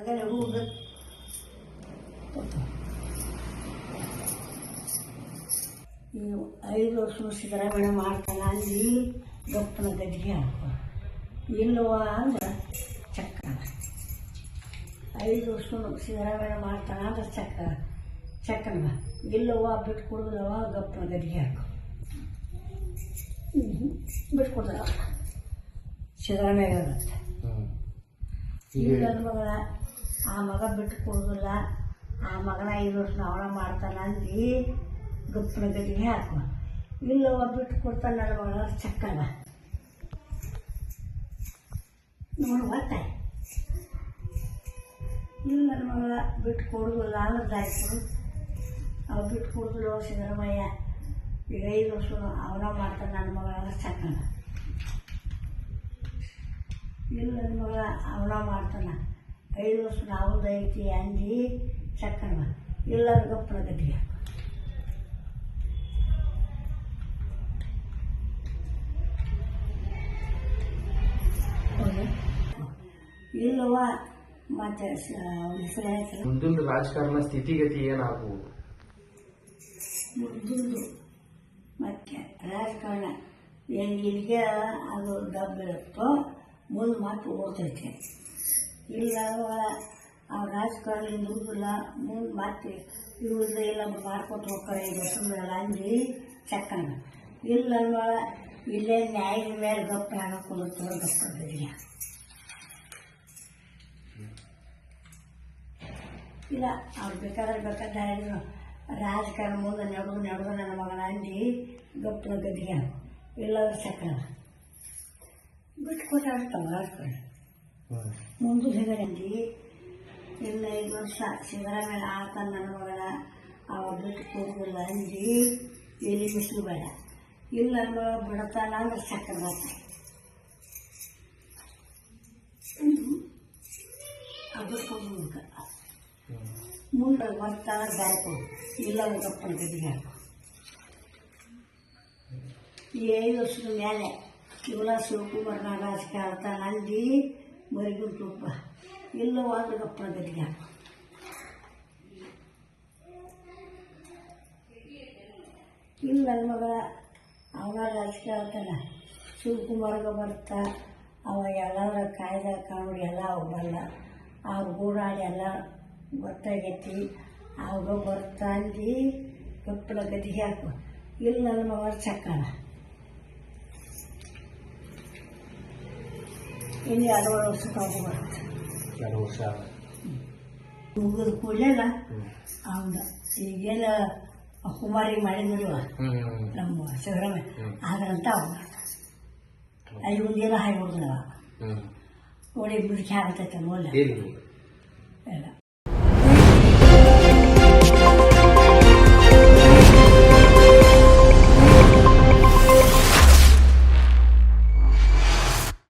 ಹಂಗನೆ ಹೂವು ಈ 5 ವರ್ಷ ಸಿದ್ದರಾಮಯ್ಯ ಮಾಡ್ತಾನ ಅಲ್ಲಿ ಗಪ್ಪನ ಗದ್ದಿಗೆ ಹಾಕೋ ಇಲ್ಲವ ಅಂದ್ರೆ ಚಕ್ರ 5 ವರ್ಷ ಸಿದ್ದರಾಮಯ್ಯ ಮಾಡ್ತಾನ ಅಂದ್ರೆ ಚಕ್ರನ ಇಲ್ಲವ ಬಿಟ್ಟು ಕೊಡೋದವ ಗಪ್ಪನ ಗದ್ದಿಗೆ ಹಾಕೋ ಬಿಟ್ಟು ಕೊಡ್ತಾರ ಸಿದ್ದರಾಮಯ್ಯ ಆಗುತ್ತೆ ಈಗ ನನ್ನ ಮಗಳ ಆ ಮಗ ಬಿಟ್ಟು ಕೊಡೋದಿಲ್ಲ ಆ ಮಗನ 5 ವರ್ಷ ಅವಳ ಮಾಡ್ತಾನ ಅಂದು ಗಪ್ಪನ ಗದ್ದಿಗೆ ಹಾಕುವ ಇಲ್ಲವ ಬಿಟ್ಟು ಕೊಡ್ತಾನೆ ನನ್ನ ಮಗಳ ಚಕ್ಕಲ್ಲ ನೋಡಿ ಗೊತ್ತಾಯ್ ಇಲ್ಲ ನನ್ನ ಮಗಳ ಬಿಟ್ಟು ಕೊಡೋದಿಲ್ಲ ಅನ್ನೋದಾಯ್ತು ಅವು ಬಿಟ್ಟು ಕೊಡೋದಿಲ್ಲ ಸಿದ್ದರಾಮಯ್ಯ ಈಗ 5 ವರ್ಷ ಅವನ ಮಾಡ್ತಾನೆ ನನ್ನ ಮಗಳ ಚಕ್ಕಲ್ಲ ಇಲ್ಲ ನನ್ನ ಮಗ ಅವನ ಮಾಡ್ತಾನೆ 5 ವರ್ಷ ಅವನದು ಐತಿ ಅಂದು ಚಕ್ಕಲ್ಲ ಇಲ್ಲ ಗಪ್ಪನ ಗದ್ದಿಗೆ ಹಾಕು ಇಲ್ಲವ ಮತ್ತೆ ಮುಂದಿನ ರಾಜಕಾರಣ ಸ್ಥಿತಿಗತಿ ಏನಾಗುವುದು ಮುಂದಿಂದು ಮತ್ತೆ ರಾಜಕಾರಣ ಏನು ಇಲ್ಲಿಗೆ ಅದು ಡಬ್ಬಿರುತ್ತೋ ಮುಂದೆ ಮಾತು ಓಡ್ತೈತೆ ಇಲ್ಲ ಆ ರಾಜಕಾರಣ ದುಡ್ಡಿಲ್ಲ ಮುಂದೆ ಮತ್ತೆ ಇವ್ರದ್ದು ಎಲ್ಲ ಮಾಡ್ಕೊಟ್ಟು ಹೋಗ್ತಾರೆ 5 ವರ್ಷ ಮೇಲೆ ಅಂದು ಚಕ್ಕಂಗ ಇಲ್ಲ ಇಲ್ಲೇ ನ್ಯಾಯದ ಮೇಲೆ ಗಪ್ಪ ಹಾಕೊಂಡು ಗಪ್ಪ ಗದಿಲ್ಲ ಇಲ್ಲ ಅವ್ರು ಬೇಕಾದ್ರೆ ರಾಜಕಾರಣ ಮುಂದೆ ನಡೆದು ನನ್ನ ಮಗನ ಅಂದು ಗಪ್ಪನ ಗದ್ದಿಗೆ ಹಾಕು ಇಲ್ಲಾಂದ್ರೆ ಚಕ್ರ ಬಿಟ್ಟು ಕೊಟ್ಟಾಡ್ತಾವ ರಾಜಕಾರಣ ಮುಂದೆ ಹೇಗೆ ಅಂದು ಇಲ್ಲ 5 ವರ್ಷ ಸಿದ್ದರಾಮಯ್ಯ ಆತ ನನ್ನ ಮಗನ ಅವ ಬಿಟ್ಟು ಕೊಡೋದಿಲ್ಲ ಅಂದು ಎಲ್ಲಿ ಬಿಸಿಲು ಬೇಡ ಇಲ್ಲ ನನ್ನ ಮಗ ಬಿಡತಾನ ಅಂದ್ರೆ ಚಕ್ರ ಬರ್ತಾನೆ ಅದು ಕೊಡ್ಬೇಕು ಮುಂದೆ ಬರ್ತಾನ ದಾರಿ ಕೊಡು ಇಲ್ಲ ಗಪ್ಪನ ಗದ್ದಿಗೆ ಹಾಕು ಈ 5 ವರ್ಷದ ಮೇಲೆ ಇವಳ ಶಿವಕುಮಾರ್ನ ರಾಜಕೀಯ ಆಡ್ತಾನೆ ಅಂದು ಮರಿಗಿನ ತುಪ್ಪ ಇಲ್ಲವಾದ್ರೆ ಗಪ್ಪನ ಗದ್ದಿಗೆ ಹಾಕು ಇಲ್ಲ ನನ್ನ ಮಗ ಅವನ ರಾಜಕೀಯ ಆಡ್ತಾನೆ ಶಿವಕುಮಾರ್ಗೆ ಬರ್ತಾ ಅವ ಎಲ್ಲರ ಕಾಯ್ದೆ ಕಾನೂನು ಎಲ್ಲ ಬರಲ್ಲ ಅವ್ರು ಗೂಡಾಡಿ ಎಲ್ಲ ಗೊತ್ತಾಗೈತಿ ಅವಾಗ ಬರ್ತಾ ಅಂದು ಗಪ್ಪನ ಗದ್ದಿಗೆ ಹಾಕು ಇಲ್ಲ ನನ್ನ ಮಗ ಚಕ್ಕಣ ಇನ್ನು 2 ವರ್ಷಕ್ಕೆ ಅವಾಗ ಬರುತ್ತೆ 2 ವರ್ಷ ಮುಗಿದ ಕೂಡಲೆಲ್ಲ ಅವನ ಈಗೇನು ಕುಮಾರಿಗೆ ಮಾಡಿದ್ರಿವ ನಮ್ಮ ಸಿದ್ದರಾಮಯ್ಯ ಆದ್ರಂತ ಅವನು ಅಲ್ಲಿ ಮುಂದೇನೋ ಹಾಯ್ಬಿಡ್ದವ ನೋಡಿ ಬಿಡಿಕೆ ಆಗತೈತೆ ನೋಲ್ಲ ಎಲ್ಲ